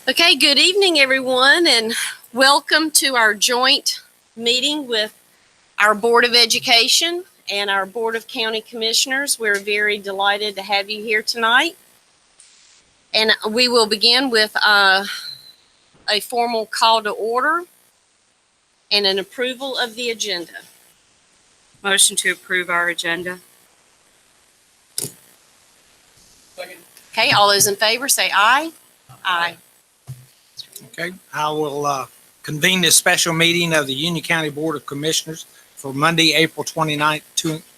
Okay, good evening, everyone, and welcome to our joint meeting with our Board of Education and our Board of County Commissioners. We're very delighted to have you here tonight. And we will begin with a formal call to order and an approval of the agenda. Motion to approve our agenda. Second. Okay, all those in favor say aye. Aye. Okay, I will convene this special meeting of the Union County Board of Commissioners for Monday, April 29th,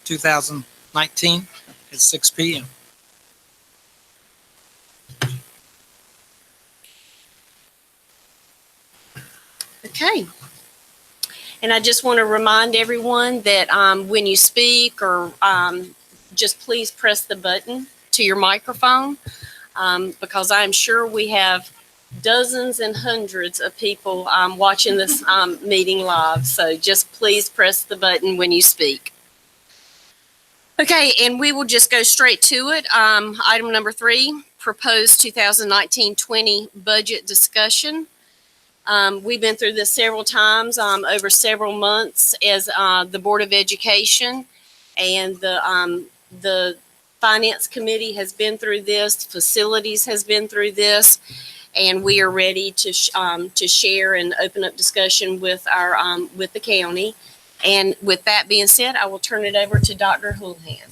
2019 at 6 p.m. Okay. And I just want to remind everyone that when you speak or just please press the button to your microphone because I'm sure we have dozens and hundreds of people watching this meeting live. So just please press the button when you speak. Okay, and we will just go straight to it. Item number 3, proposed 2019-20 budget discussion. We've been through this several times over several months as the Board of Education, and the Finance Committee has been through this, Facilities has been through this, and we are ready to share and open up discussion with our with the county. And with that being said, I will turn it over to Dr. Houlihan.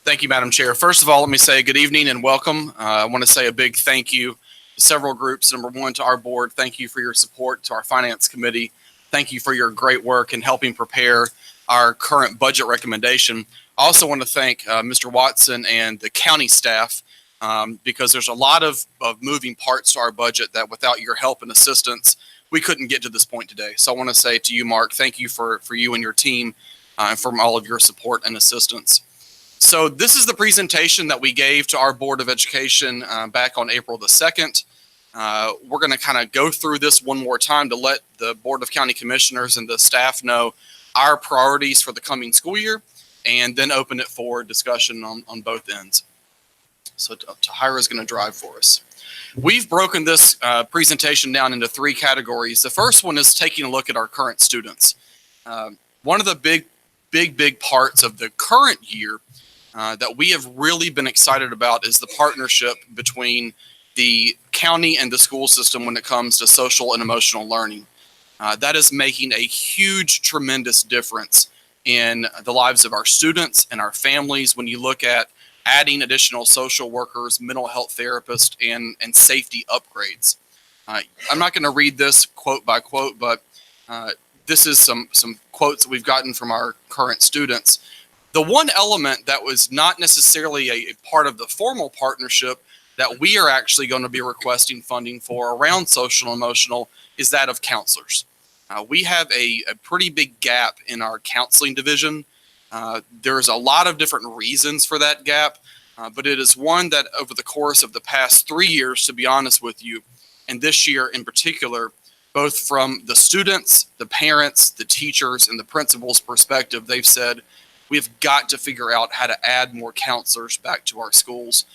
Thank you, Madam Chair. First of all, let me say good evening and welcome. I want to say a big thank you to several groups. Number one, to our board, thank you for your support. To our Finance Committee, thank you for your great work in helping prepare our current budget recommendation. I also want to thank Mr. Watson and the county staff because there's a lot of moving parts to our budget that without your help and assistance, we couldn't get to this point today. So I want to say to you, Mark, thank you for you and your team and for all of your support and assistance. So this is the presentation that we gave to our Board of Education back on April the 2nd. We're going to kind of go through this one more time to let the Board of County Commissioners and the staff know our priorities for the coming school year, and then open it for discussion on both ends. So Tahira is going to drive for us. We've broken this presentation down into 3 categories. The first one is taking a look at our current students. One of the big parts of the current year that we have really been excited about is the partnership between the county and the school system when it comes to social and emotional learning. That is making a huge, tremendous difference in the lives of our students and our families when you look at adding additional social workers, mental health therapists, and safety upgrades. I'm not going to read this quote by quote, but this is some quotes that we've gotten from our current students. The one element that was not necessarily a part of the formal partnership that we are actually going to be requesting funding for around social and emotional is that of counselors. We have a pretty big gap in our counseling division. There's a lot of different reasons for that gap, but it is one that over the course of the past 3 years, to be honest with you, and this year in particular, both from the students, the parents, the teachers, and the principals' perspective, they've said, we've got to figure out how to add more counselors back to our schools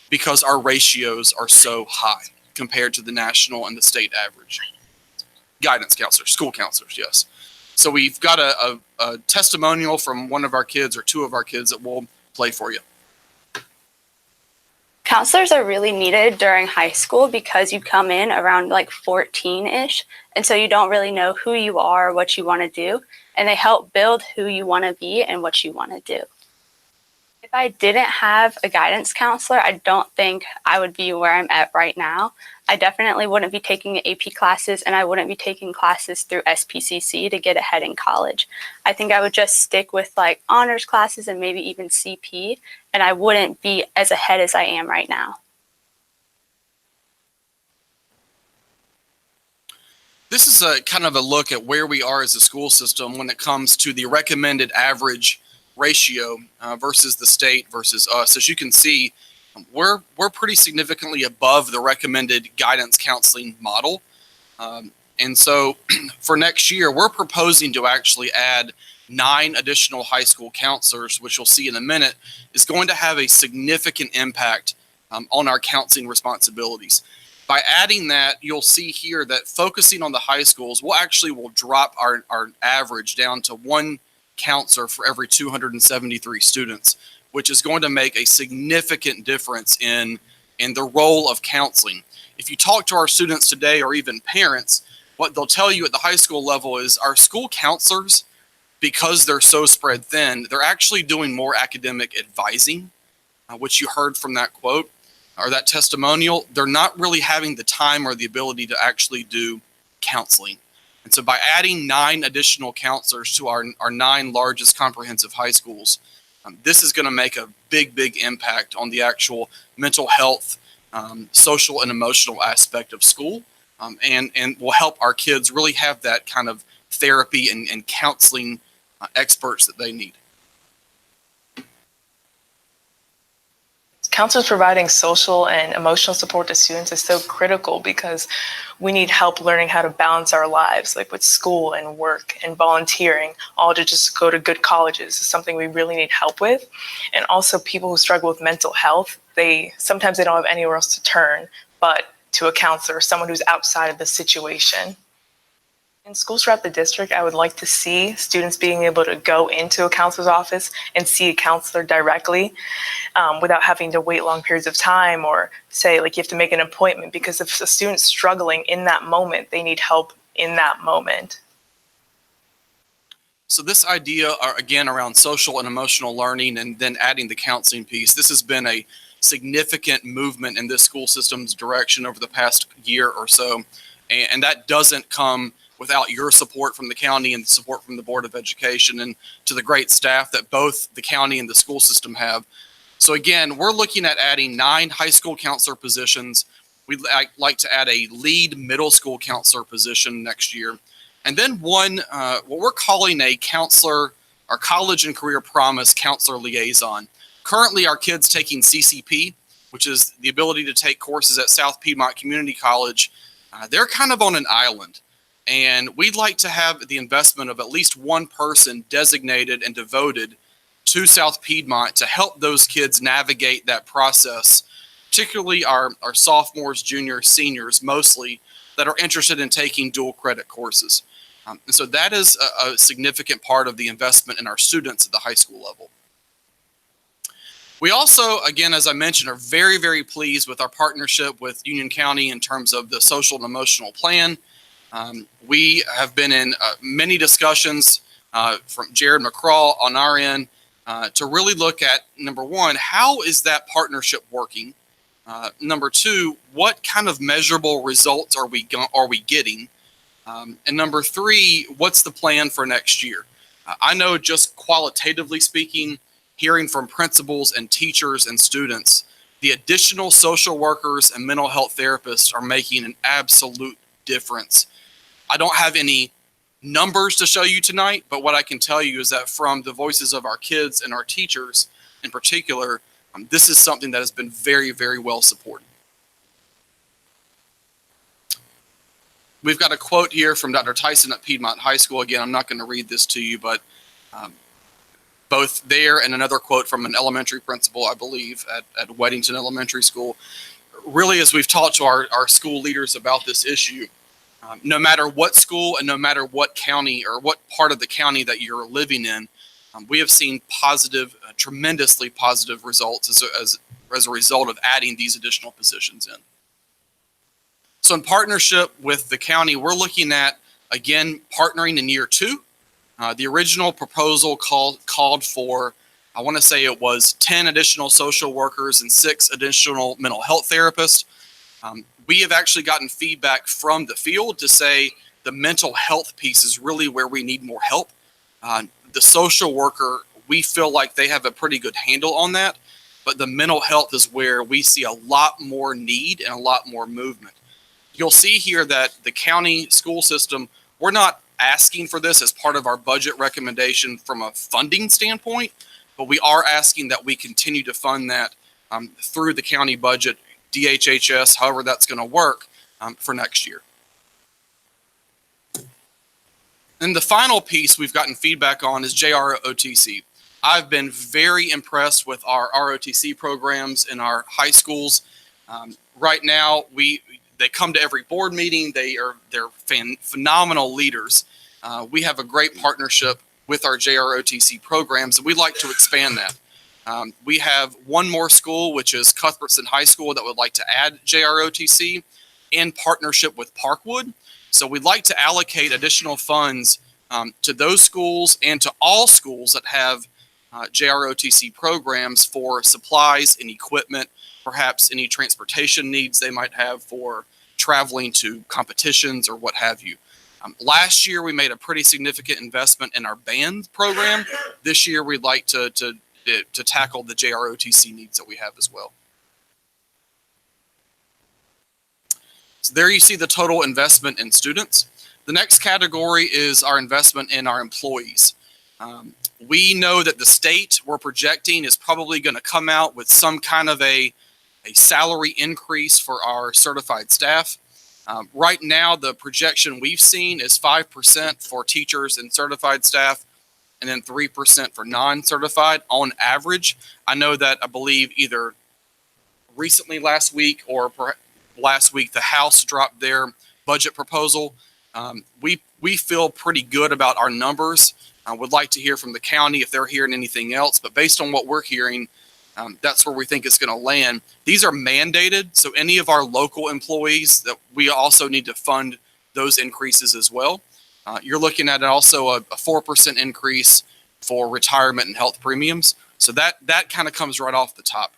because our ratios are so high compared to the national and the state average. Guidance counselors, school counselors, yes. So we've got a testimonial from one of our kids or 2 of our kids that we'll play for you. Counselors are really needed during high school because you come in around like 14-ish, and so you don't really know who you are, what you want to do, and they help build who you want to be and what you want to do. If I didn't have a guidance counselor, I don't think I would be where I'm at right now. I definitely wouldn't be taking AP classes, and I wouldn't be taking classes through SPCC to get ahead in college. I think I would just stick with like honors classes and maybe even CP, and I wouldn't be as ahead as I am right now. This is a kind of a look at where we are as a school system when it comes to the recommended average ratio versus the state versus us. As you can see, we're pretty significantly above the recommended guidance counseling model. And so for next year, we're proposing to actually add 9 additional high school counselors, which you'll see in a minute, is going to have a significant impact on our counseling responsibilities. By adding that, you'll see here that focusing on the high schools, will drop our average down to one counselor for every 273 students, which is going to make a significant difference in the role of counseling. If you talk to our students today or even parents, what they'll tell you at the high school level is our school counselors, because they're so spread thin, they're actually doing more academic advising, which you heard from that quote or that testimonial. They're not really having the time or the ability to actually do counseling. And so by adding 9 additional counselors to our 9 largest comprehensive high schools, this is going to make a big impact on the actual mental health, social and emotional aspect of school, and will help our kids really have that kind of therapy and counseling experts that they need. Counselors providing social and emotional support to students is so critical because we need help learning how to balance our lives, like with school and work and volunteering, all to just go to good colleges is something we really need help with. And also people who struggle with mental health, sometimes they don't have anywhere else to turn but to a counselor, someone who's outside of the situation. In schools throughout the district, I would like to see students being able to go into a counselor's office and see a counselor directly without having to wait long periods of time or say like you have to make an appointment, because if a student's struggling in that moment, they need help in that moment. So this idea, again, around social and emotional learning and then adding the counseling piece, this has been a significant movement in this school system's direction over the past year or so. And that doesn't come without your support from the county and the support from the Board of Education and to the great staff that both the county and the school system have. So again, we're looking at adding 9 high school counselor positions. We'd like to add a lead middle school counselor position next year. And then one, what we're calling a counselor, our college and career promise counselor liaison. Currently, our kids taking CCP, which is the ability to take courses at South Piedmont Community College. They're kind of on an island. And we'd like to have the investment of at least one person designated and devoted to South Piedmont to help those kids navigate that process, particularly our sophomores, juniors, seniors, mostly, that are interested in taking dual credit courses. And so that is a significant part of the investment in our students at the high school level. We also, again, as I mentioned, are very pleased with our partnership with Union County in terms of the social and emotional plan. We have been in many discussions from Jared McCraw on our end to really look at, number one, how is that partnership working? Number two, what kind of measurable results are we getting? And number three, what's the plan for next year? I know just qualitatively speaking, hearing from principals and teachers and students, the additional social workers and mental health therapists are making an absolute difference. I don't have any numbers to show you tonight, but what I can tell you is that from the voices of our kids and our teachers in particular, this is something that has been very well supported. We've got a quote here from Dr. Tyson at Piedmont High School. Again, I'm not going to read this to you, but both there and another quote from an elementary principal, I believe, at Weddington Elementary School. Really, as we've talked to our school leaders about this issue, no matter what school and no matter what county or what part of the county that you're living in, we have seen positive, tremendously positive results as a result of adding these additional positions in. So in partnership with the county, we're looking at, again, partnering in year 2. The original proposal called for, I want to say it was 10 additional social workers and 6 additional mental health therapists. We have actually gotten feedback from the field to say the mental health piece is really where we need more help. The social worker, we feel like they have a pretty good handle on that, but the mental health is where we see a lot more need and a lot more movement. You'll see here that the county school system, we're not asking for this as part of our budget recommendation from a funding standpoint, but we are asking that we continue to fund that through the county budget, DHHS, however that's going to work for next year. And the final piece we've gotten feedback on is JROTC. I've been very impressed with our ROTC programs in our high schools. Right now, They come to every board meeting. They're phenomenal leaders. We have a great partnership with our JROTC programs, and we'd like to expand that. We have one more school, which is Cuthbertson High School, that would like to add JROTC in partnership with Parkwood. So we'd like to allocate additional funds to those schools and to all schools that have JROTC programs for supplies and equipment, perhaps any transportation needs they might have for traveling to competitions or what have you. Last year, we made a pretty significant investment in our band program. This year, we'd like to tackle the JROTC needs that we have as well. So there you see the total investment in students. The next category is our investment in our employees. We know that the state we're projecting is probably going to come out with some kind of a salary increase for our certified staff. Right now, the projection we've seen is 5% for teachers and certified staff, and then 3% for non-certified on average. I know that I believe either recently last week or last week, the House dropped their budget proposal. We feel pretty good about our numbers. I would like to hear from the county if they're hearing anything else, but based on what we're hearing, that's where we think it's going to land. These are mandated, so any of our local employees, that we also need to fund those increases as well. You're looking at also a 4% increase for retirement and health premiums. So that kind of comes right off the top.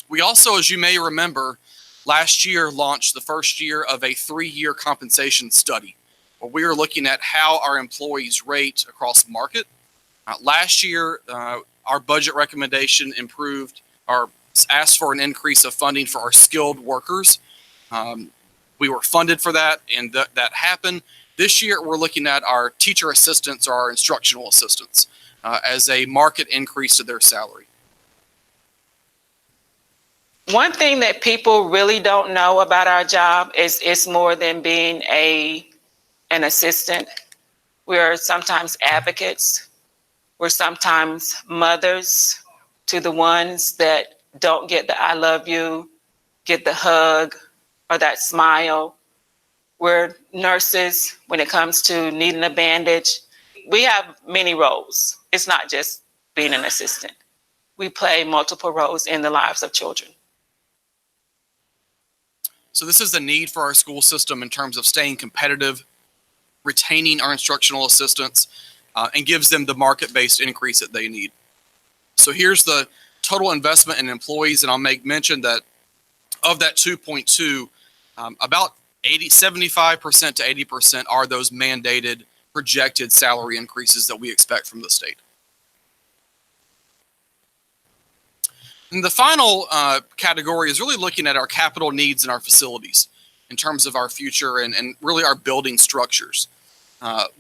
We also, as you may remember, last year launched the first year of a 3-year compensation study, where we are looking at how our employees rate across market. Last year, our budget recommendation improved or asked for an increase of funding for our skilled workers. We were funded for that, and that happened. This year, we're looking at our teacher assistants or our instructional assistants as a market increase to their salary. One thing that people really don't know about our job is it's more than being an assistant. We're sometimes advocates. We're sometimes mothers to the ones that don't get the I love you, get the hug, or that smile. We're nurses when it comes to needing a bandage. We have many roles. It's not just being an assistant. We play multiple roles in the lives of children. So this is the need for our school system in terms of staying competitive, retaining our instructional assistants, and gives them the market-based increase that they need. So here's the total investment in employees, and I'll make mention that of that 2.2, about 75% to 80% are those mandated projected salary increases that we expect from the state. And the final category is really looking at our capital needs and our facilities in terms of our future and really our building structures.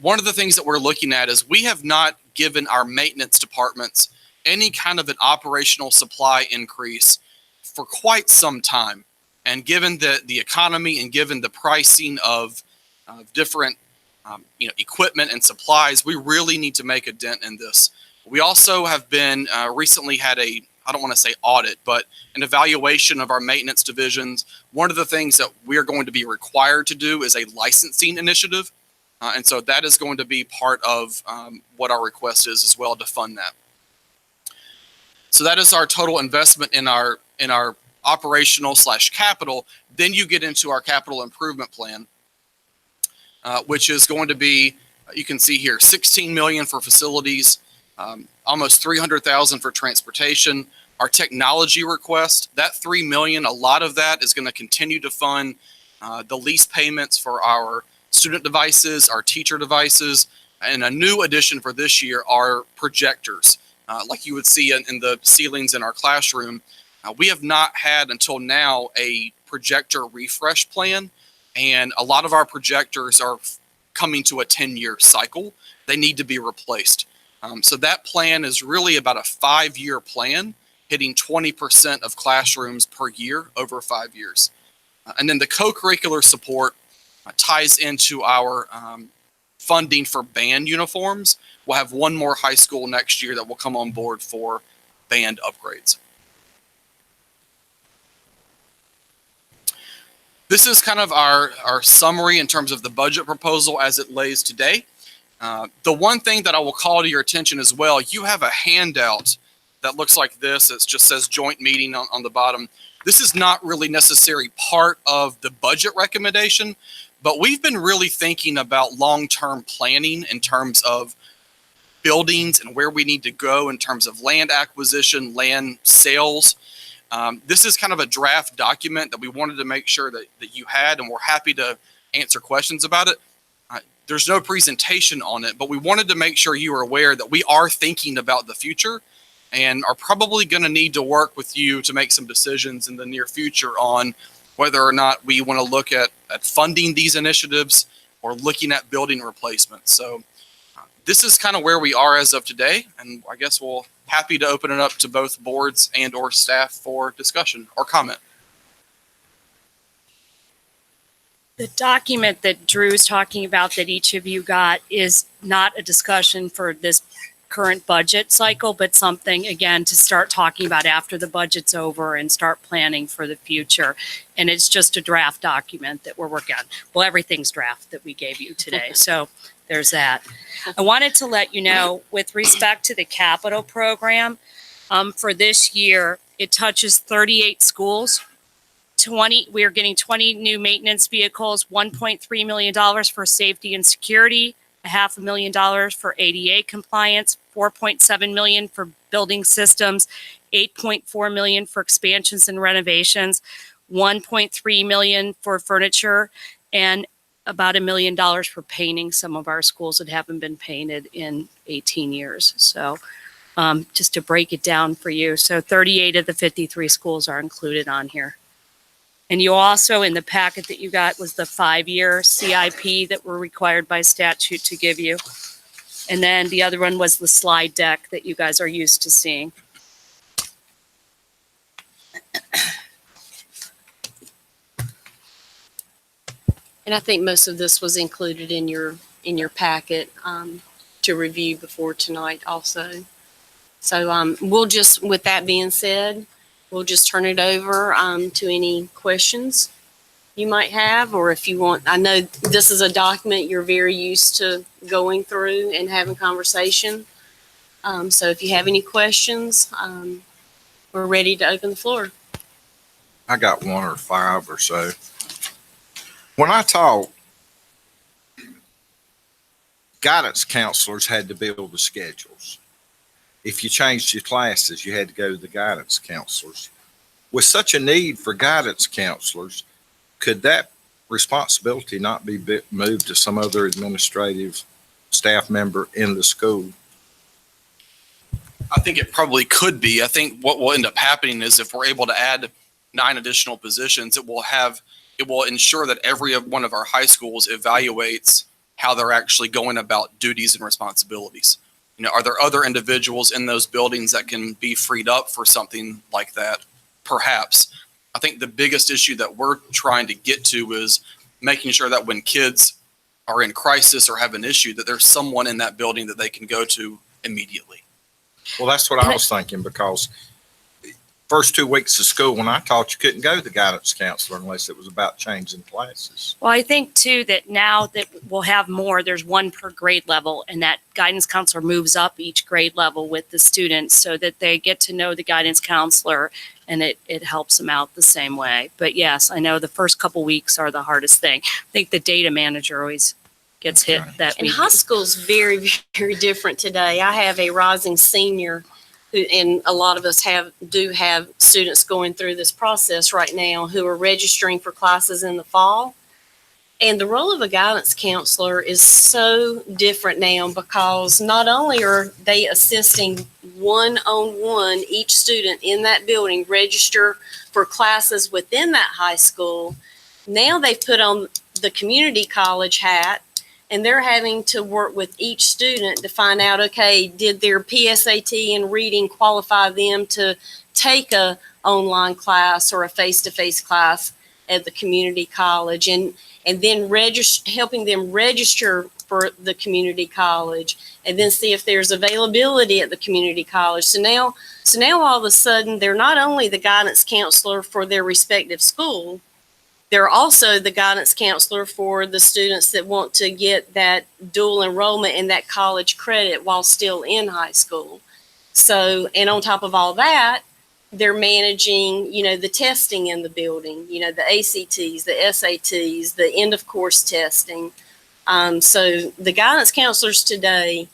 One of the things that we're looking at is we have not given our maintenance departments any kind of an operational supply increase for quite some time. And given the economy and given the pricing of different equipment and supplies, we really need to make a dent in this. We also have been recently had I don't want to say audit, but an evaluation of our maintenance divisions. One of the things that we're going to be required to do is a licensing initiative. And so that is going to be part of what our request is as well, to fund that. So that is our total investment in our operational / capital. Then you get into our capital improvement plan, which is going to be, you can see here, $16 million for facilities, almost $300,000 for transportation. Our technology request, that $3 million, a lot of that is going to continue to fund the lease payments for our student devices, our teacher devices, and a new addition for this year are projectors, like you would see in the ceilings in our classroom. We have not had until now a projector refresh plan, and a lot of our projectors are coming to a 10-year cycle. They need to be replaced. So that plan is really about a 5-year plan, hitting 20% of classrooms per year over 5 years. And then the co-curricular support ties into our funding for band uniforms. We'll have one more high school next year that will come on board for band upgrades. This is kind of our summary in terms of the budget proposal as it lays today. The one thing that I will call to your attention as well, you have a handout that looks like this. It just says joint meeting on the bottom. This is not really necessarily part of the budget recommendation, but we've been really thinking about long-term planning in terms of buildings and where we need to go in terms of land acquisition, land sales. This is kind of a draft document that we wanted to make sure that you had, and we're happy to answer questions about it. There's no presentation on it, but we wanted to make sure you are aware that we are thinking about the future and are probably going to need to work with you to make some decisions in the near future on whether or not we want to look at funding these initiatives or looking at building replacements. So this is kind of where we are as of today, and I guess we'll happy to open it up to both boards and or staff for discussion or comment. The document that Drew's talking about that each of you got is not a discussion for this current budget cycle, but something, again, to start talking about after the budget's over and start planning for the future. And it's just a draft document that we're working on. Well, everything's draft that we gave you today. So there's that. I wanted to let you know, with respect to the capital program, for this year, it touches 38 schools. We are getting 20 new maintenance vehicles, $1.3 million for safety and security, $500,000 for ADA compliance, $4.7 million for building systems, $8.4 million for expansions and renovations, $1.3 million for furniture, and about $1 million for painting some of our schools that haven't been painted in 18 years. So just to break it down for you. So 38 of the 53 schools are included on here. And you also, in the packet that you got, was the 5-year CIP that we're required by statute to give you. And then the other one was the slide deck that you guys are used to seeing. And I think most of this was included in your packet to review before tonight also. So we'll just, with that being said, we'll just turn it over to any questions you might have, or if you want, I know this is a document you're very used to going through and having conversation. So if you have any questions, we're ready to open the floor. I got 1 or 5 or so. When I taught, guidance counselors had to build the schedules. If you changed your classes, you had to go to the guidance counselors. With such a need for guidance counselors, could that responsibility not be moved to some other administrative staff member in the school? I think it probably could be. I think what will end up happening is if we're able to add 9 additional positions, it will ensure that every one of our high schools evaluates how they're actually going about duties and responsibilities. You know, are there other individuals in those buildings that can be freed up for something like that? Perhaps. I think the biggest issue that we're trying to get to is making sure that when kids are in crisis or have an issue, that there's someone in that building that they can go to immediately. Well, that's what I was thinking, because first 2 weeks of school, when I taught, you couldn't go to the guidance counselor unless it was about changing classes. Well, I think too that now that we'll have more, there's 1 per grade level, and that guidance counselor moves up each grade level with the students so that they get to know the guidance counselor, and it helps them out the same way. But yes, I know the first couple weeks are the hardest thing. I think the data manager always gets hit that And week. high school's very, very different today. I have a rising senior and a lot of us do have students going through this process right now who are registering for classes in the fall. And the role of a guidance counselor is so different now, because not only are they assisting one-on-one each student in that building register for classes within that high school, now they've put on the community college hat, and they're having to work with each student to find out, okay, did their PSAT in reading qualify them to take a online class or a face-to-face class at the community college, and then helping them register for the community college, and then see if there's availability at the community college. So now all of a sudden, they're not only the guidance counselor for their respective school, They're also the guidance counselor for the students that want to get that dual enrollment and that college credit while still in high school. So, and on top of all that, they're managing, the testing in the building, the ACTs, the SATs, the end of course testing. So the guidance counselors today.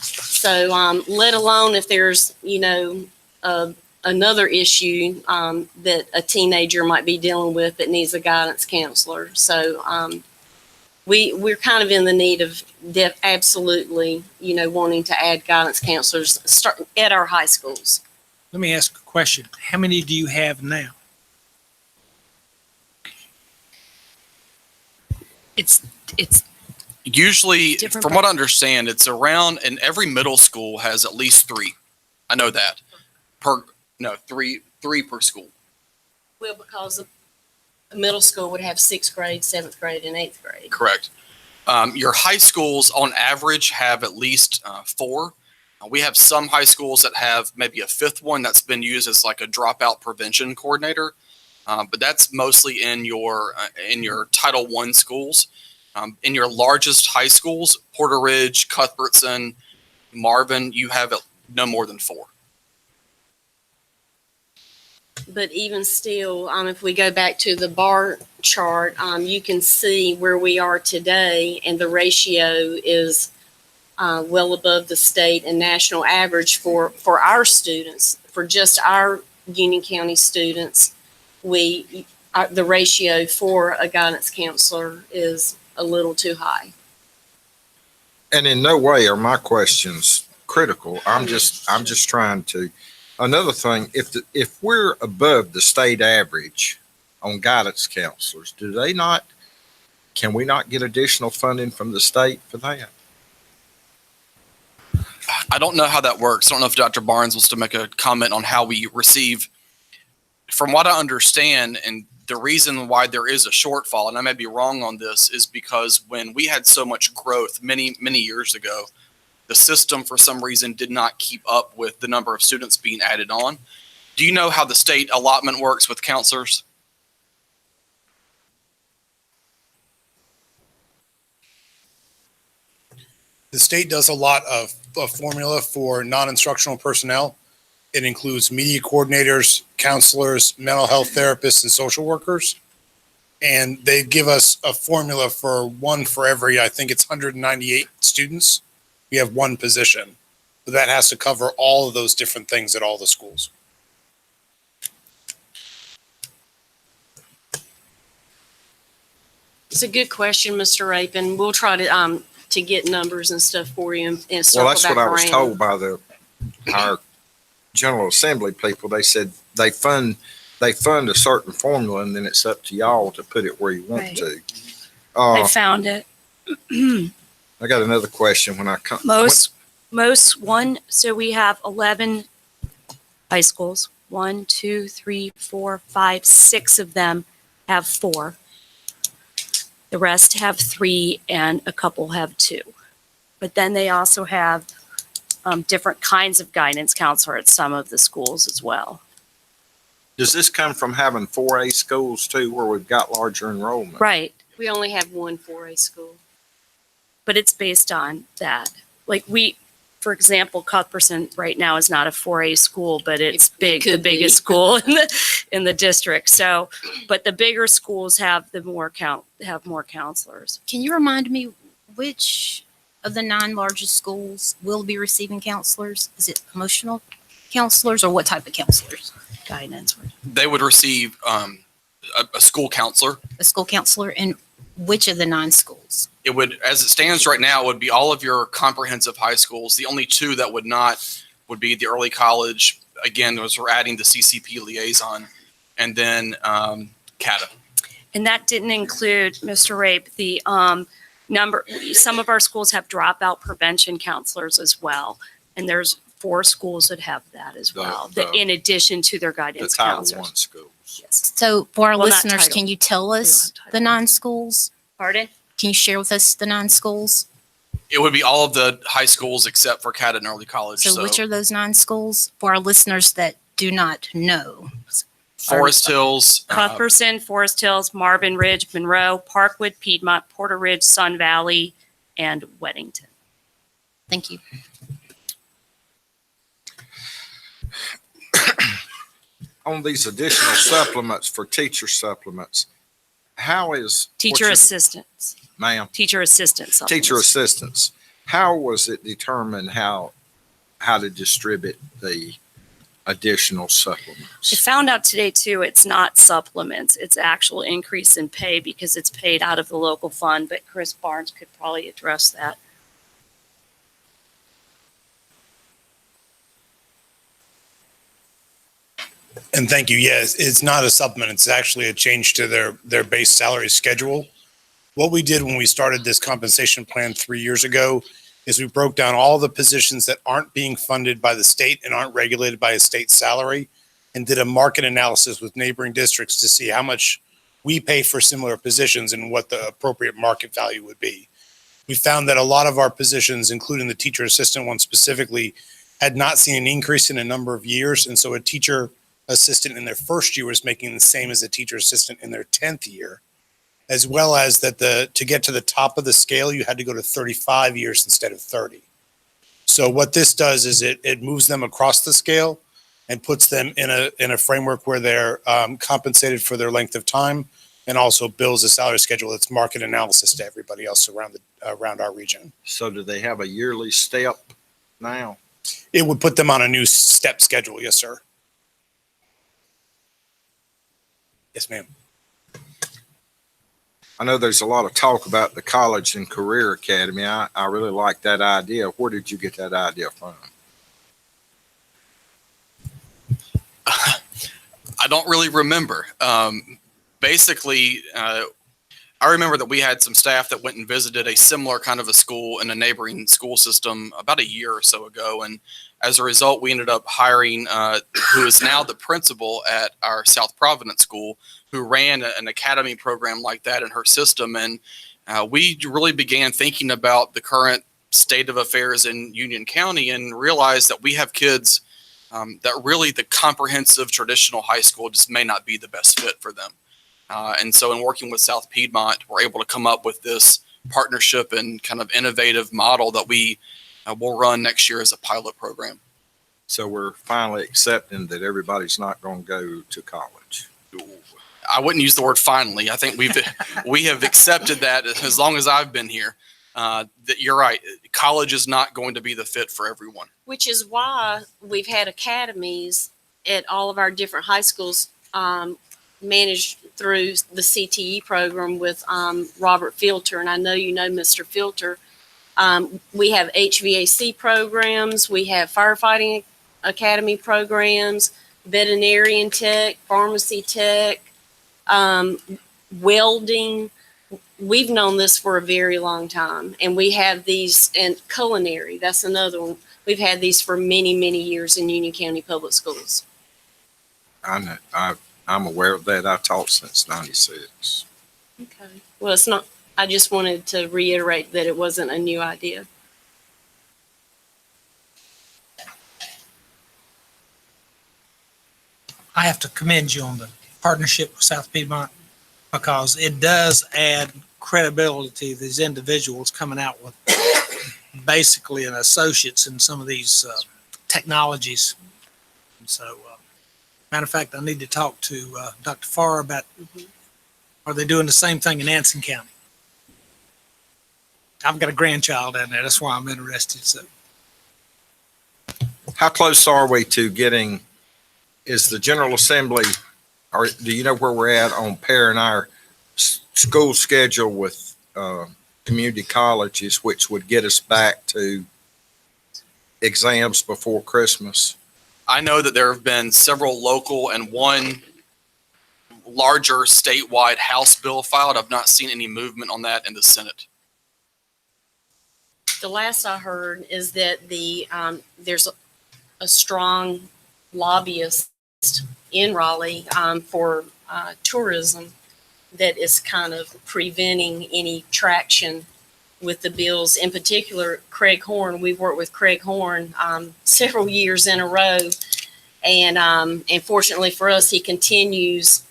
So, let alone if there's, another issue that a teenager might be dealing with that needs a guidance counselor. So, we're kind of in the need of absolutely, wanting to add guidance counselors start at our high schools. Let me ask a question. How many do you have now? It's Usually, Different from what I understand, it's around, and every middle school has at least 3. I know that. Three per school. Well, because a middle school would have 6th grade, 7th grade, and 8th grade. Correct. Your high schools on average have at least 4. We have some high schools that have maybe a 5th one that's been used as like a dropout prevention coordinator. But that's mostly in your Title I schools. In your largest high schools, Porter Ridge, Cuthbertson, Marvin, you have no more than 4. But even still, if we go back to the bar chart, you can see where we are today, and the ratio is well above the state and national average for our students. For just our Union County students, the ratio for a guidance counselor is a little too high. And in no way are my questions critical. I'm just trying to. Another thing, if we're above the state average on guidance counselors, can we not get additional funding from the state for that? I don't know how that works. I don't know if Dr. Barnes wants to make a comment on how we receive. From what I understand, and the reason why there is a shortfall, and I may be wrong on this, is because when we had so much growth many, many years ago, the system for some reason did not keep up with the number of students being added on. Do you know how the state allotment works with counselors? The state does a lot of formula for non-instructional personnel. It includes media coordinators, counselors, mental health therapists, and social workers. And they give us a formula for one for every, I think it's 198 students. We have one position. But that has to cover all of those different things at all the schools. It's a good question, Mr. Rapin. We'll try to get numbers and stuff for you and circle Well, that's back what I was around. told by our General Assembly people. They said they fund a certain formula, and then it's up to y'all to put it where you want Right. to. I found it. I got another question when I come. So we have 11 high schools. 1, 2, 3, 4, 5, 6 of them have 4. The rest have 3 and a couple have 2. But then they also have different kinds of guidance counselor at some of the schools as well. Does this come from having 4A schools too, where we've got larger enrollment? Right. We only have one 4A school. But it's based on that. Like for example, Cuthbertson right now is not a 4A school, but it's big, the could be. biggest school in the district. So, but the bigger schools have more counselors. Can you remind me which of the 9 largest schools will be receiving counselors? Is it emotional counselors or what type of counselors? Guidance. They would receive a school counselor. A school counselor in which of the 9 schools? It would, as it stands right now, it would be all of your comprehensive high schools. The only 2 that would not would be the early college. Again, as we're adding the CCP liaison, and then CATA. And that didn't include, Mr. Rape, the number. Some of our schools have dropout prevention counselors as well. And there's 4 schools that have that as well, in addition to their The guidance Title I counselors. schools. Yes. So for our Well, not listeners, title. can you tell us Title. the 9 schools? Pardon? Can you share with us the 9 schools? It would be all of the high schools except for CATA and early college. So which are those 9 schools for our listeners that do not know. Forest Hills. Cuthbertson, Forest Hills, Marvin Ridge, Monroe, Parkwood, Piedmont, Porter Ridge, Sun Valley, and Weddington. Thank you. On these additional supplements for teacher supplements, how is? Teacher assistants. Ma'am, Teacher assistants. teacher assistants, how was it determined how to distribute the additional I supplements? found out today too, it's not supplements, it's actual increase in pay because it's paid out of the local fund, but Chris Barnes could probably address that. And thank you. Yes, it's not a supplement. It's actually a change to their base salary schedule. What we did when we started this compensation plan 3 years ago is we broke down all the positions that aren't being funded by the state and aren't regulated by a state salary and did a market analysis with neighboring districts to see how much we pay for similar positions and what the appropriate market value would be. We found that a lot of our positions, including the teacher assistant one specifically, had not seen an increase in a number of years. And so a teacher assistant in their first year was making the same as a teacher assistant in their 10th year, as well as that to get to the top of the scale, you had to go to 35 years instead of 30. So what this does is it moves them across the scale and puts them in a framework where they're compensated for their length of time and also bills a salary schedule that's market analysis to everybody else around our region. So do they have a yearly step now? It would put them on a new step schedule. Yes, sir. Yes, ma'am. I know there's a lot of talk about the College and Career Academy. I really like that idea. Where did you get that idea from? I don't really remember. Basically, I remember that we had some staff that went and visited a similar kind of a school in a neighboring school system about a year or so ago. And as a result, we ended up hiring who is now the principal at our South Providence school, who ran an academy program like that in her system. And we really began thinking about the current state of affairs in Union County and realized that we have kids that really the comprehensive traditional high school just may not be the best fit for them. And so in working with South Piedmont, we're able to come up with this partnership and kind of innovative model that we will run next year as a pilot program. So we're finally accepting that everybody's not going to go to college. I wouldn't use the word finally. I think we have accepted that as long as I've been here, that you're right. College is not going to be the fit for everyone. Which is why we've had academies at all of our different high schools managed through the CTE program with Robert Filter. And I know you know Mr. Filter. We have HVAC programs. We have firefighting academy programs, veterinarian tech, pharmacy tech, welding. We've known this for a very long time. And we have these, and culinary, that's another one. We've had these for many, many years in Union County Public Schools. I'm aware of that. I taught since '96. Okay. Well, it's not, I just wanted to reiterate that it wasn't a new idea. I have to commend you on the partnership with South Piedmont because it does add credibility to these individuals coming out with basically an associates in some of these technologies. And so, matter of fact, I need to talk to Dr. Farr about, are they doing the same thing in Anson County? I've got a grandchild down there. That's why I'm interested. So, How close are we to getting, is the General Assembly, or do you know where we're at on pairing our school schedule with community colleges, which would get us back to exams before Christmas? I know that there have been several local and one larger statewide House bill filed. I've not seen any movement on that in the Senate. The last I heard is that there's a strong lobbyist in Raleigh for tourism that is kind of preventing any traction with the bills. In particular, Craig Horn. We've worked with Craig Horn several years in a row, And fortunately for us, he continues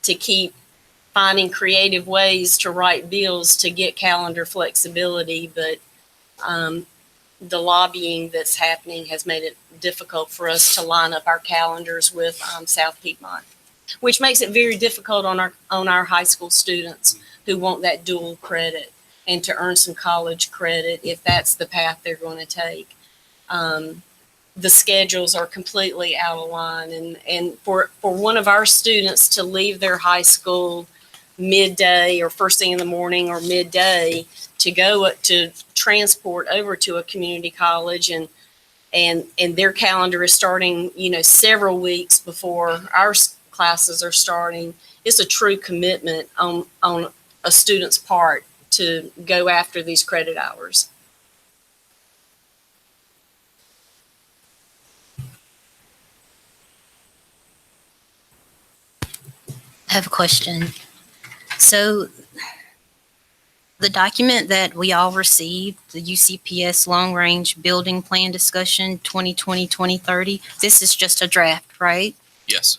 to keep finding creative ways to write bills to get calendar flexibility. But the lobbying that's happening has made it difficult for us to line up our calendars with South Piedmont, which makes it very difficult on our high school students who want that dual credit and to earn some college credit if that's the path they're going to take. The schedules are completely out of line, and for one of our students to leave their high school midday or first thing in the morning or midday to go to transport over to a community college, and their calendar is starting, several weeks before our classes are starting. It's a true commitment on a student's part to go after these credit hours. I have a question. So the document that we all received, the UCPS Long Range Building Plan Discussion 2020-2030, this is just a draft, right? Yes.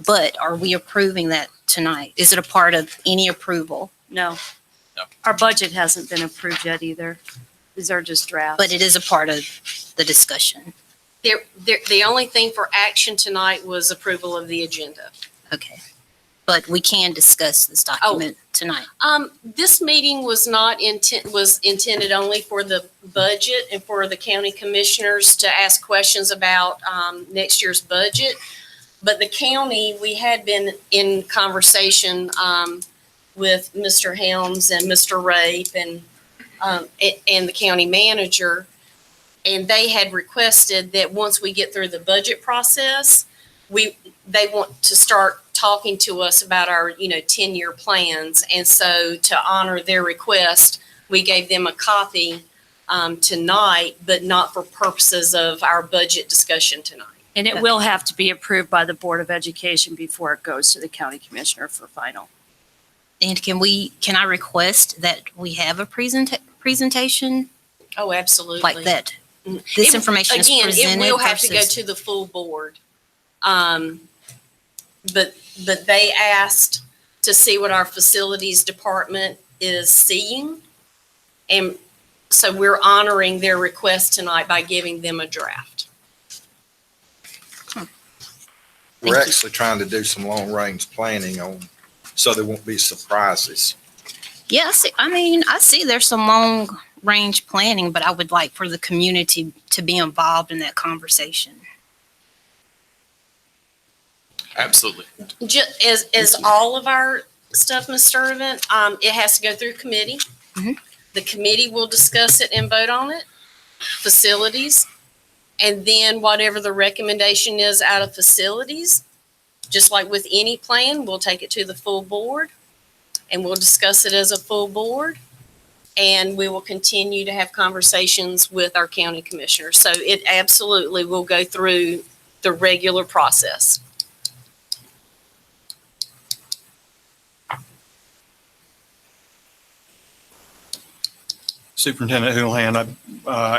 But are we approving that tonight? Is it a part of any approval? No. No. Our budget hasn't been approved yet either. These are just drafts. But it is a part of the discussion. The only thing for action tonight was approval of the agenda. Okay. But we can discuss this document tonight. This meeting was intended only for the budget and for the county commissioners to ask questions about next year's budget. But the county, we had been in conversation with Mr. Helms and Mr. Rape and the county manager, and they had requested that once we get through the budget process, they want to start talking to us about our 10-year plans. And so to honor their request, we gave them a copy tonight, but not for purposes of our budget discussion tonight. And it will have to be approved by the Board of Education before it goes to the county commissioner for final. And can I request that we have a presentation Oh, absolutely. like that? This information is presented. Again, it will have to go versus- to the full board. But they asked to see what our facilities department is seeing. And so we're honoring their request tonight by giving them a draft. We're Thank you. actually trying to do some long-range planning so there won't be surprises. Yeah, I see there's some long range planning, but I would like for the community to be involved in that conversation. Absolutely. Just as all of our stuff, Ms. Sturtevant, it has to go through committee. Mhm. The committee will discuss it and vote on it. Facilities. And then whatever the recommendation is out of facilities, just like with any plan, we'll take it to the full board and we'll discuss it as a full board. And we will continue to have conversations with our county commissioners. So it absolutely will go through the regular process. Superintendent Houlihan,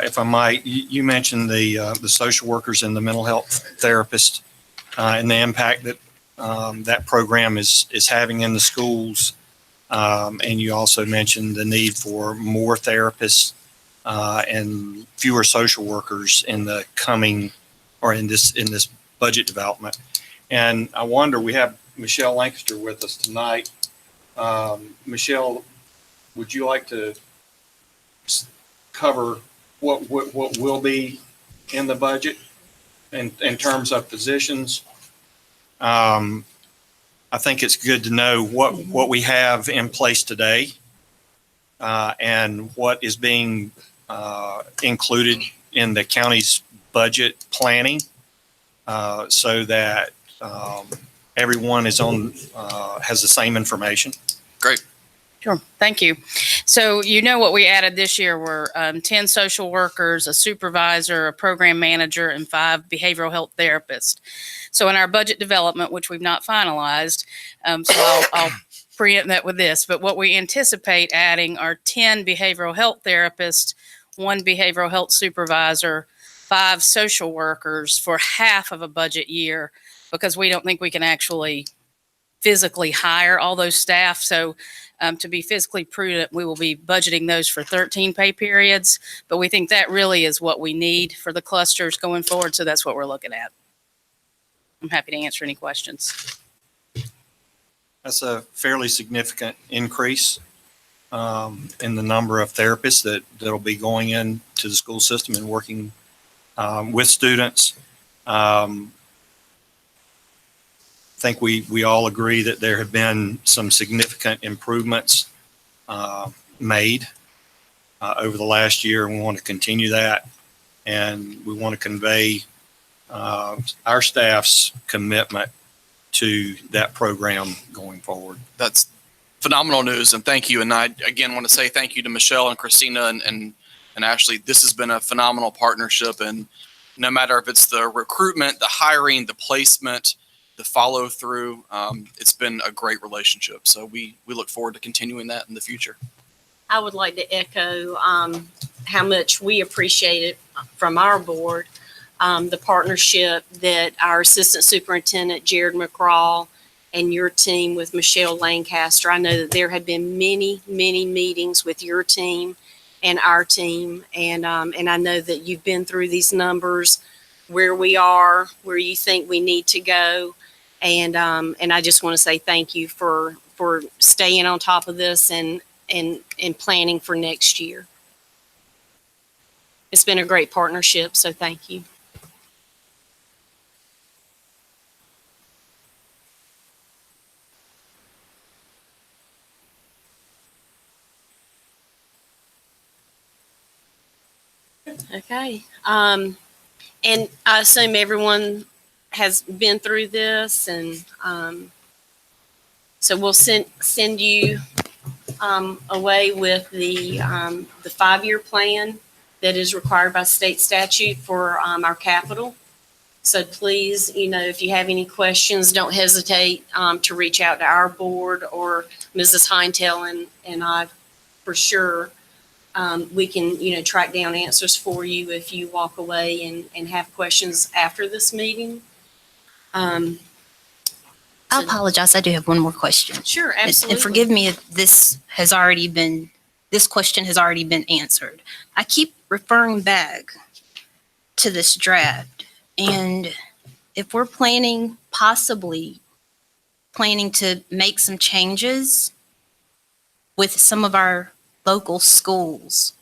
if I might, you mentioned the social workers and the mental health therapists and the impact that that program is having in the schools. And you also mentioned the need for more therapists and fewer social workers in the coming or in this budget development. And I wonder, we have Michelle Lancaster with us tonight. Michelle, would you like to cover what will be in the budget in terms of positions? I think it's good to know what we have in place today and what is being included in the county's budget planning so that everyone is has the same information. Great. Sure. Thank you. So what we added this year were 10 social workers, a supervisor, a program manager, and 5 behavioral health therapists. So in our budget development, which we've not finalized, so I'll preempt that with this, but what we anticipate adding are 10 behavioral health therapists, 1 behavioral health supervisor, 5 social workers for half of a budget year because we don't think we can actually physically hire all those staff. So to be physically prudent, we will be budgeting those for 13 pay periods. But we think that really is what we need for the clusters going forward. So that's what we're looking at. I'm happy to answer any questions. That's a fairly significant increase in the number of therapists that'll be going into the school system and working with students. I think we all agree that there have been some significant improvements made over the last year, and we want to continue that. And we want to convey our staff's commitment to that program going forward. That's phenomenal news, and thank you. And I again want to say thank you to Michelle and Christina and Ashley. This has been a phenomenal partnership, and no matter if it's the recruitment, the hiring, the placement, the follow through, it's been a great relationship. So we look forward to continuing that in the future. I would like to echo how much we appreciate it from our board, the partnership that our Assistant Superintendent, Jared McCraw, and your team with Michelle Lancaster. I know that there have been many, many meetings with your team and our team, and I know that you've been through these numbers, where we are, where you think we need to go, and I just want to say thank you for staying on top of this and planning for next year. It's been a great partnership, so thank you. Okay. And I assume everyone has been through this, and so we'll send you away with the 5-year plan that is required by state statute for our capital. So please, if you have any questions, don't hesitate to reach out to our board or Mrs. Heintel and I for sure. We can, track down answers for you if you walk away and have questions after this meeting. I apologize. I do have one more question. Sure, absolutely. And forgive me if this question has already been answered. I keep referring back to this draft, and if we're possibly planning to make some changes with some of our local schools,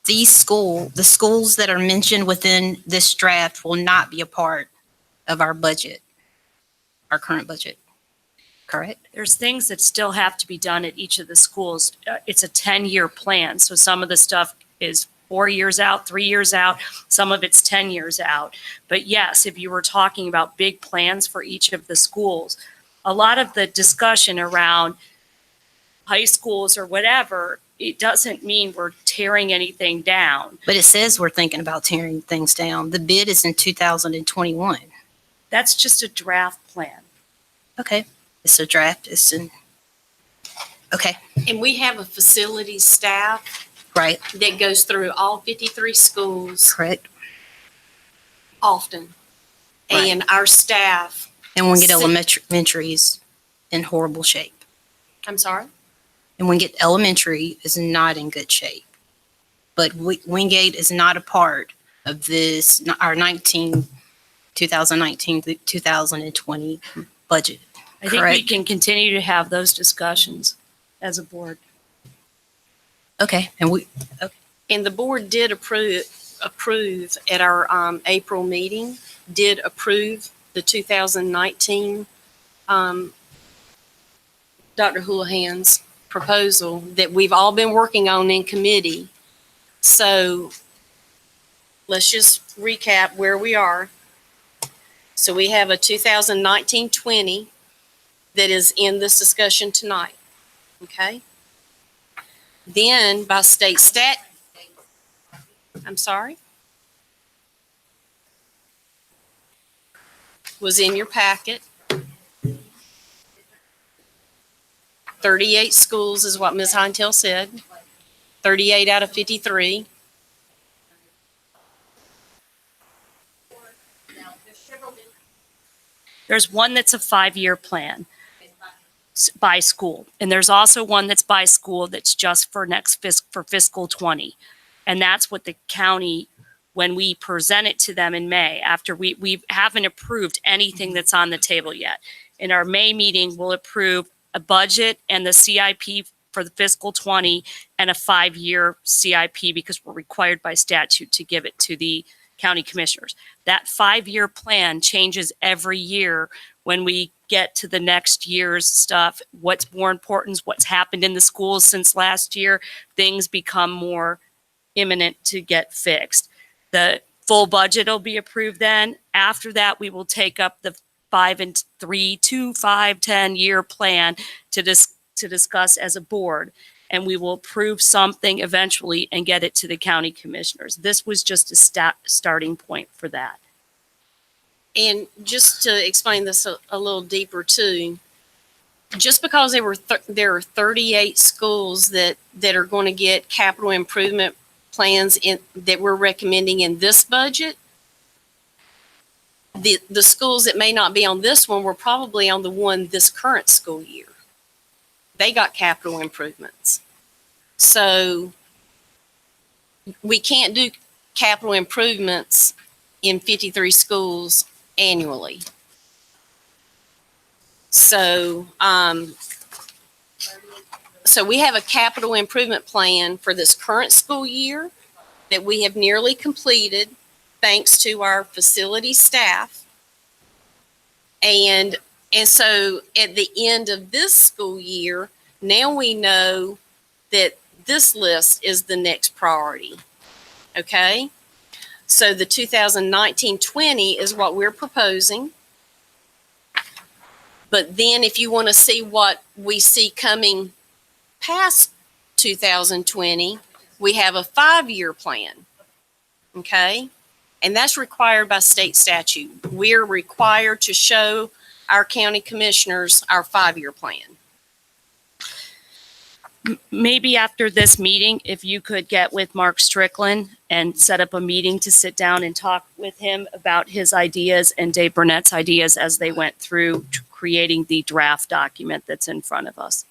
the schools that are mentioned within this draft will not be a part of our budget, our current budget, correct? There's things that still have to be done at each of the schools. It's a 10-year plan. So some of the stuff is 4 years out, 3 years out. Some of it's 10 years out. But yes, if you were talking about big plans for each of the schools, a lot of the discussion around high schools or whatever, it doesn't mean we're tearing anything down. But it says we're thinking about tearing things down. The bid is in 2021. That's just a draft plan. Okay. It's a draft. Okay. And we have a facility staff Right. that goes through all 53 schools Correct. often. Right. And our staff, And Wingate Elementary is in horrible shape. I'm sorry? And Wingate Elementary is not in good shape. But Wingate is not a part of this, our 2019 to 2020 budget. I think we Correct. can continue to have those discussions as a board. Okay. And the board did approve at our April meeting, did approve the 2019 Dr. Houlihan's proposal that we've all been working on in committee. So let's just recap where we are. So we have a 2019-20 that is in this discussion tonight, okay? Then by state stat, I'm sorry? Was in your packet. 38 schools is what Ms. Heintel said. 38 out of 53. There's one that's a 5-year plan by school. And there's also one that's by school that's just for for fiscal 20. And that's what the county, when we present it to them in May, after we haven't approved anything that's on the table yet. In our May meeting, we'll approve a budget and the CIP for the fiscal 20 and a 5-year CIP because we're required by statute to give it to the county commissioners. That 5-year plan changes every year when we get to the next year's stuff. What's more important is what's happened in the schools since last year. Things become more imminent to get fixed. The full budget will be approved then. After that, we will take up the 5 and 3, 2, 5, 10-year plan to discuss as a board. And we will approve something eventually and get it to the county commissioners. This was just a starting point for that. And just to explain this a little deeper too, just because there are 38 schools that are going to get capital improvement plans that we're recommending in this budget, the schools that may not be on this one were probably on the one this current school year. They got capital improvements. So we can't do capital improvements in 53 schools annually. So, so we have a capital improvement plan for this current school year that we have nearly completed thanks to our facility staff. And so at the end of this school year, now we know that this list is the next priority. Okay? So the 2019-20 is what we're proposing. But then if you want to see what we see coming past 2020, we have a 5-year plan. Okay? And that's required by state statute. We're required to show our county commissioners our 5-year plan. Maybe after this meeting, if you could get with Mark Strickland and set up a meeting to sit down and talk with him about his ideas and Dave Burnett's ideas as they went through creating the draft document that's in front of us.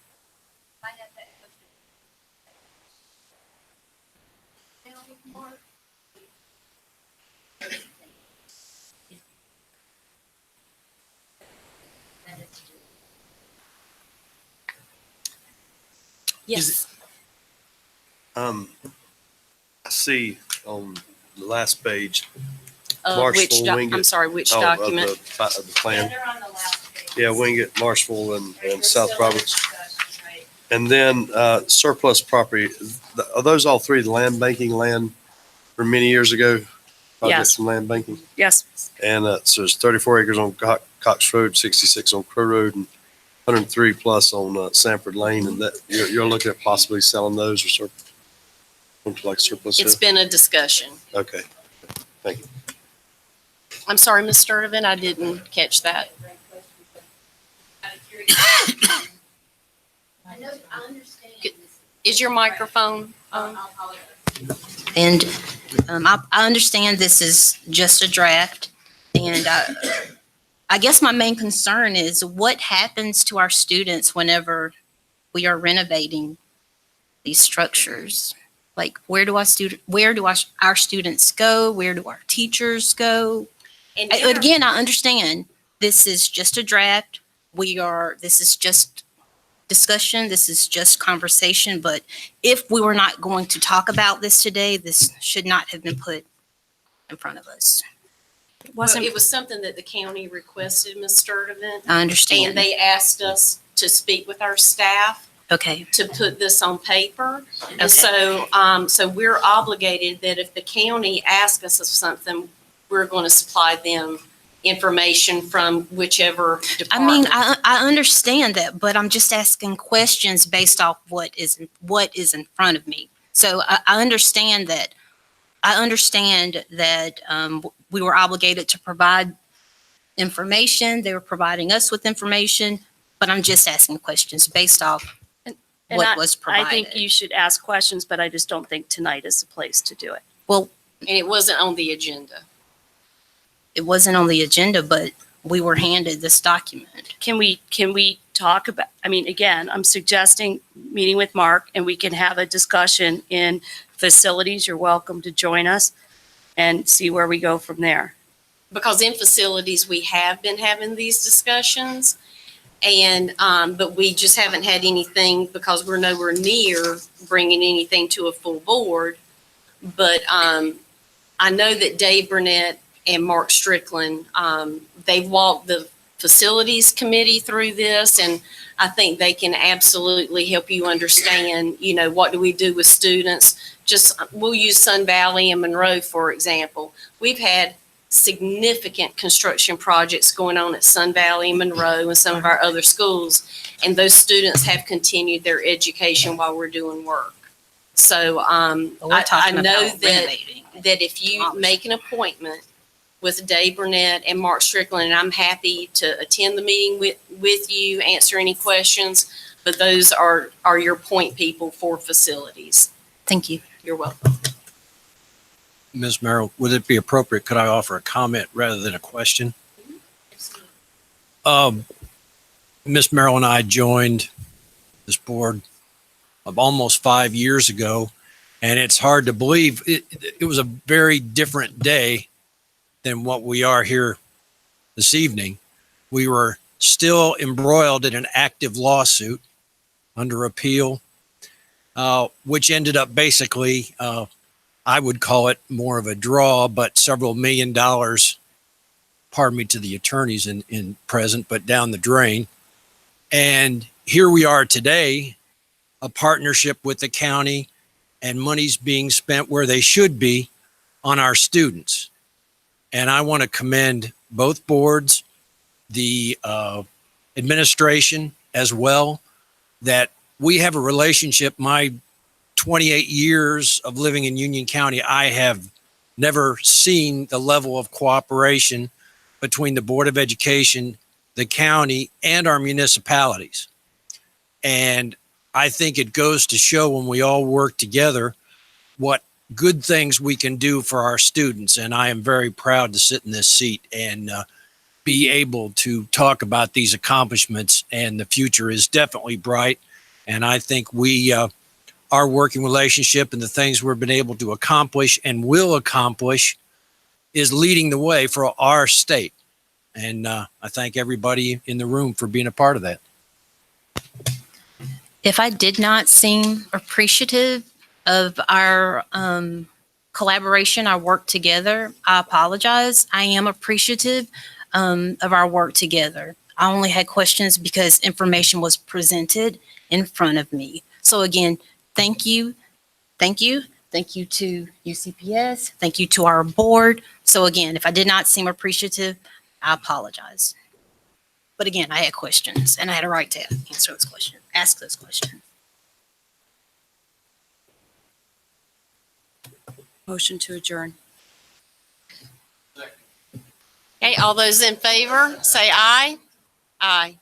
Yes. I see on the last page, Marshall, Wingate. I'm sorry, which of document? the plan. Yeah, Wingate, Marshall, and South Providence. And then surplus property, are those all three land banking land from many years ago? Projects Yes. from land banking? Yes. And so it's 34 acres on Cox Road, 66 on Crow Road, and 103 plus on Sanford Lane. And that you're looking at possibly selling those or like surplus? It's been a discussion. Okay. Thank you. I'm sorry, Ms. Sturdivant, I didn't catch that. Is your microphone on? And I understand this is just a draft, and I guess my main concern is what happens to our students whenever we are renovating these structures. Like, where do our students go? Where do our teachers go? And Again, I understand this is just a draft. This is just discussion. This is just conversation. But if we were not going to talk about this today, this should not have been put in front of us. It Well, wasn't. it was something that the county requested, Ms. Sturdivant. I understand. And they asked us to speak with our staff Okay. to put this on paper. Okay. And so, so we're obligated that if the county asks us of something, we're going to supply them information from whichever I mean, department. I understand that, but I'm just asking questions based off what is in front of me. So I understand that. We were obligated to provide information. They were providing us with information, but I'm just asking questions based off And what was provided. I think you should ask questions, but I just don't think tonight is the place to do it. Well, And it wasn't on the agenda. it wasn't on the agenda, but we were handed this document. Can we talk about, I mean, again, I'm suggesting meeting with Mark and we can have a discussion in facilities. You're welcome to join us and see where we go from there. Because in facilities, we have been having these discussions. And, but we just haven't had anything because we're nowhere near bringing anything to a full board. But, I know that Dave Burnett and Mark Strickland, they've walked the facilities committee through this, and I think they can absolutely help you understand, you know, what do we do with students? Just, we'll use Sun Valley and Monroe, for example. We've had significant construction projects going on at Sun Valley, Monroe, and some of our other schools, and those students have continued their education while we're doing work. So, But we're I talking know about that renovating. that if you make an appointment with Dave Burnett and Mark Strickland, and I'm happy to attend the meeting with you, answer any questions, but those are your point people for facilities. Thank you. You're welcome. Ms. Merrill, would it be appropriate, could I offer a comment rather than a question? Ms. Merrill and I joined this board of almost 5 years ago, and it's hard to believe it was a very different day than what we are here this evening. We were still embroiled in an active lawsuit under appeal, which ended up basically, I would call it more of a draw, but several $1 million, pardon me to the attorneys in present, but down the drain. And here we are today, a partnership with the county, and money's being spent where they should be on our students. And I want to commend both boards, the administration as well, that we have a relationship. My 28 years of living in Union County, I have never seen the level of cooperation between the Board of Education, the county, and our municipalities. And I think it goes to show when we all work together what good things we can do for our students. And I am very proud to sit in this seat and be able to talk about these accomplishments. And the future is definitely bright. And I think our working relationship and the things we've been able to accomplish and will accomplish is leading the way for our state. And I thank everybody in the room for being a part of that. If I did not seem appreciative of our collaboration, our work together, I apologize. I am appreciative of our work together. I only had questions because information was presented in front of me. So again, thank you. Thank you. Thank you to UCPS. Thank you to our board. So again, if I did not seem appreciative, I apologize. But again, I had questions and I had a right to answer those questions, ask those questions. Motion to adjourn. Okay, all those in favor, say aye. Aye.